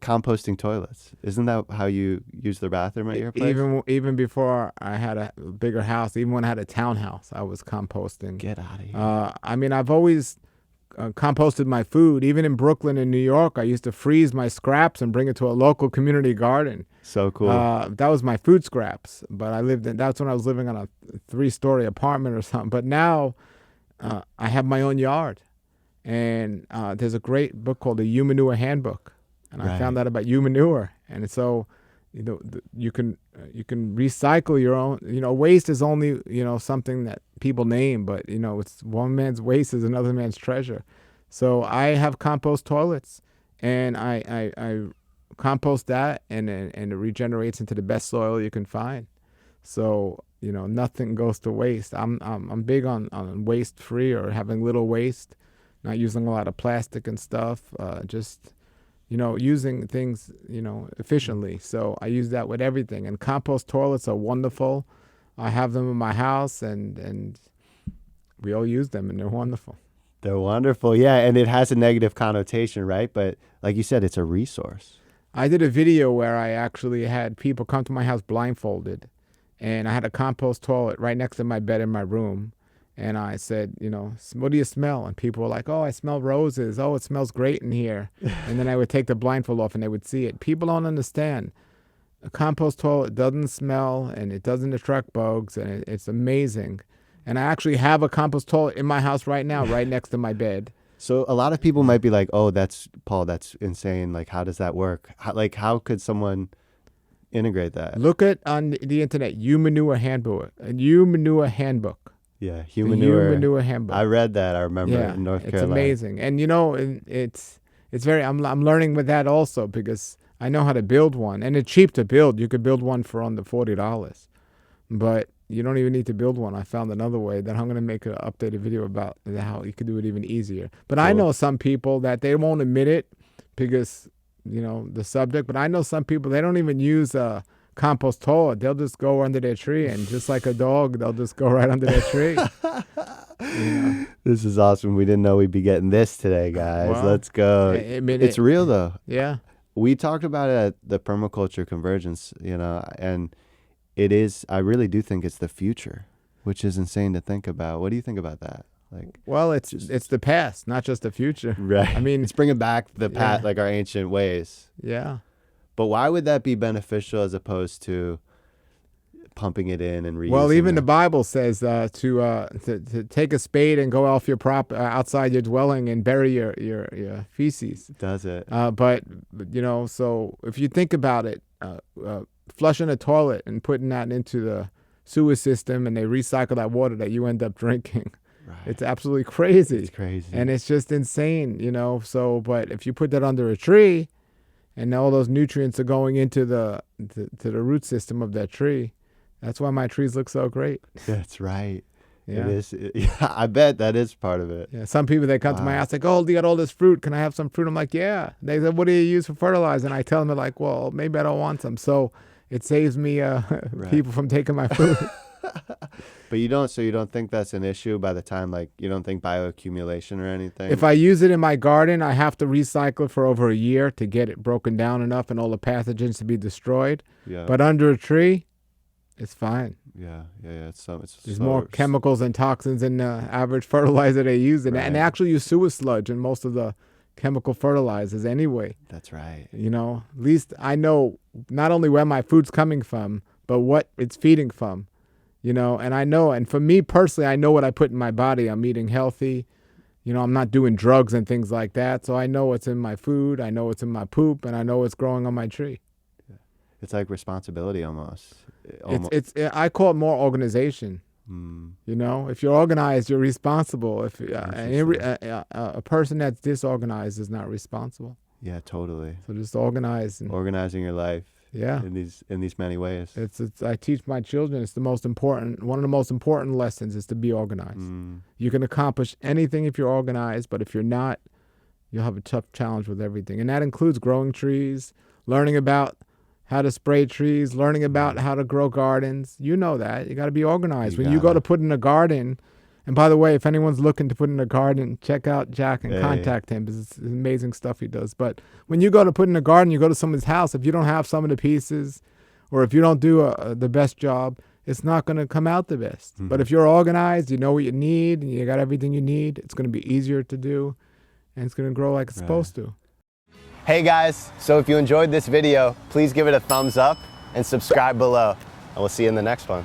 composting toilets. Isn't that how you use the bathroom at your place? Even before I had a bigger house, even when I had a townhouse, I was composting. Get out of here. I mean, I've always composted my food. Even in Brooklyn and New York, I used to freeze my scraps and bring it to a local community garden. So cool. That was my food scraps. But that's when I was living on a 3-story apartment or something. But now I have my own yard. And there's a great book called the Humanure Handbook. And I found out about humanure. And so, you can recycle your own. Waste is only something that people name, but it's one man's waste is another man's treasure. So I have compost toilets, and I compost that, and it regenerates into the best soil you can find. So nothing goes to waste. I'm big on waste free, or having little waste, not using a lot of plastic and stuff. Just using things, efficiently. So I use that with everything. And compost toilets are wonderful. I have them in my house, and we all use them, and they're wonderful. They're wonderful, yeah. And it has a negative connotation, right? But like you said, it's a resource. I did a video where I actually had people come to my house blindfolded, and I had a compost toilet right next to my bed in my room. And I said, what do you smell? And people were like, oh, I smell roses. Oh, it smells great in here. And then I would take the blindfold off and they would see it. People don't understand. A compost toilet doesn't smell, and it doesn't attract bugs, and it's amazing. And I actually have a compost toilet in my house right now, right next to my bed. So a lot of people might be like, oh, that's insane. Like, how does that work? How could someone integrate that? Look at on the internet, Humanure Handbook. A Humanure Handbook. Yeah, Humanure Handbook. I read that. I remember in North Carolina. It's amazing, and it's very. I'm learning with that also, because I know how to build one, and it's cheap to build. You could build one for under $40, but you don't even need to build one. I found another way that I'm going to make an updated video about how you could do it even easier. But cool. I know some people that they won't admit it because the subject. But I know some people, they don't even use a compost toilet. They'll just go under their tree, and just like a dog, they'll just go right under their tree. This is awesome. We didn't know we'd be getting this today, guys. Well, let's go. It's real though. Yeah. We talked about it at the permaculture convergence, and it is. I really do think it's the future, which is insane to think about. What do you think about that? Well, it's the past, not just the future. Right. I mean, it's bringing back the past, like our ancient ways. Yeah. But why would that be beneficial as opposed to pumping it in and reusing? Well, even the Bible says to take a spade and go off your outside your dwelling and bury your feces. Does it? But so if you think about it, flushing a toilet and putting that into the sewer system, and they recycle that water that you end up drinking. Right. It's absolutely crazy. It's crazy. And it's just insane, So, but if you put that under a tree, and all those nutrients are going into the root system of that tree, that's why my trees look so great. That's right. Yeah. It is. I bet that is part of it. Yeah. Some people, they come to my house like, oh, you got all this fruit. Can I have some fruit? I'm like, yeah. They said, what do you use for fertilizer? And I tell them, they're like, well, maybe I don't want some. So it saves me people from taking my food. But you don't think that's an issue by the time, you don't think bioaccumulation or anything? If I use it in my garden, I have to recycle it for over a year to get it broken down enough and all the pathogens to be destroyed. Yeah. But under a tree, it's fine. Yeah. There's more chemicals and toxins in the average fertilizer they use. And they actually use sewer sludge in most of the chemical fertilizers anyway. That's right. At least I know not only where my food's coming from, but what it's feeding from. And I know, and for me personally, I know what I put in my body. I'm eating healthy. I'm not doing drugs and things like that. So I know what's in my food. I know what's in my poop, and I know what's growing on my tree. It's like responsibility almost. I call it more organization. If you're organized, you're responsible. If a person that's disorganized is not responsible. Yeah, totally. So just organizing your life. Yeah. In these many ways. I teach my children, it's one of the most important lessons is to be organized. You can accomplish anything if you're organized, but if you're not, you'll have a tough challenge with everything. And that includes growing trees, learning about how to spray trees, learning about how to grow gardens. You know that. You got to be organized. When you go to put in a garden, And by the way, if anyone's looking to put in a garden, check out Jack and Hey. contact him, because it's amazing stuff he does. But when you go to put in a garden, you go to someone's house, if you don't have some of the pieces, or if you don't do the best job, it's not going to come out the best. Mm-hmm. But if you're organized, you know what you need, and you got everything you need, it's going to be easier to do, and it's going to grow like it's supposed to. Hey guys, so if you enjoyed this video, please give it a thumbs up and subscribe below, and we'll see you in the next one.